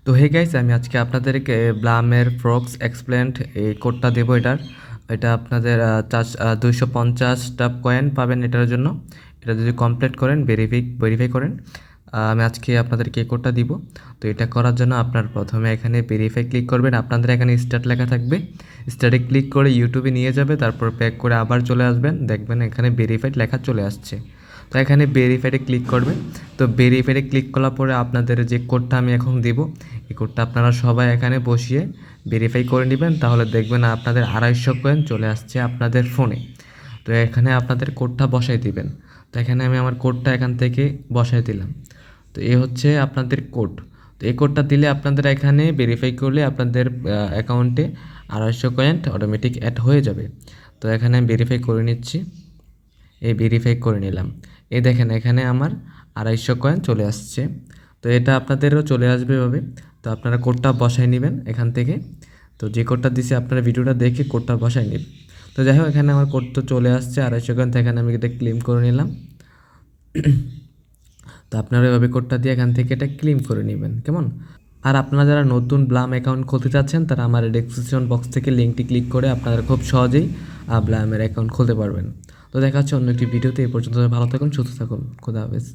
তো hey guys, আমি আজকে আপনাদেরকে ব্লামের ফ্রক্স এক্সপ্লেন্ড এই কোডটা দেবো। এটা আপনাদের 250টা কয়েন পাবেন এটার জন্য। এটা যদি কমপ্লিট করেন, ভেরিফাই করেন, আমি আজকে আপনাদেরকে এই কোডটা দিব। তো এটা করার জন্য আপনার প্রথমে এখানে ভেরিফাই ক্লিক করবেন। আপনাদের এখানে স্টার্ট লেখা থাকবে, স্টার্টে ক্লিক করে ইউটিউবে নিয়ে যাবে, তারপর ব্যাক করে আবার চলে আসবেন, দেখবেন এখানে ভেরিফাইড লেখা চলে আসছে। তো এখানে ভেরিফাইডে ক্লিক করবেন। তো ভেরিফাইডে ক্লিক করার পরে আপনাদের যে কোডটা আমি এখন দেব, এই কোডটা আপনারা সবাই এখানে বসিয়ে ভেরিফাই করে নেবেন, তাহলে দেখবেন আপনাদের 250 কয়েন চলে আসছে আপনাদের ফোনে। তো এখানে আপনাদের কোডটা বসাই দিবেন। তো এখানে আমি আমার কোডটা এখান থেকে বসাই দিলাম। তো এই হচ্ছে আপনাদের কোড। তো এই কোডটা দিলে আপনাদের এখানে ভেরিফাই করলে আপনাদের অ্যাকাউন্টে 250 কয়েন অটোমেটিক অ্যাড হয়ে যাবে। তো এখানে আমি ভেরিফাই করে নিচ্ছি। এই ভেরিফাই করে নিলাম। এই দেখেন এখানে আমার 250 কয়েন চলে আসছে। তো এটা আপনাদেরও চলে আসবে এভাবে। তো আপনারা কোডটা বসাই নেবেন এখান থেকে। তো যে কোডটা দিছি আপনারা ভিডিওটা দেখে কোডটা বসাই নেবেন। তো যাই হোক, এখানে আমার কোড তো চলে আসছে 250 কয়েন। তো এখানে আমি এটা ক্লেম করে নিলাম। তো আপনারা এভাবে কোডটা দিয়ে এখান থেকে এটা ক্লেম করে নেবেন, কেমন? আর আপনারা যারা নতুন ব্লাম অ্যাকাউন্ট খুলতে চাচ্ছেন, তারা আমার ডেসক্রিপশন বক্স থেকে লিঙ্কটি ক্লিক করে আপনারা খুব সহজেই ব্লামের অ্যাকাউন্ট খুলতে পারবেন। তো দেখা হচ্ছে অন্য একটি ভিডিওতে। এই পর্যন্ত ভালো থাকুন, সুস্থ থাকুন, খোদা হাফেজ।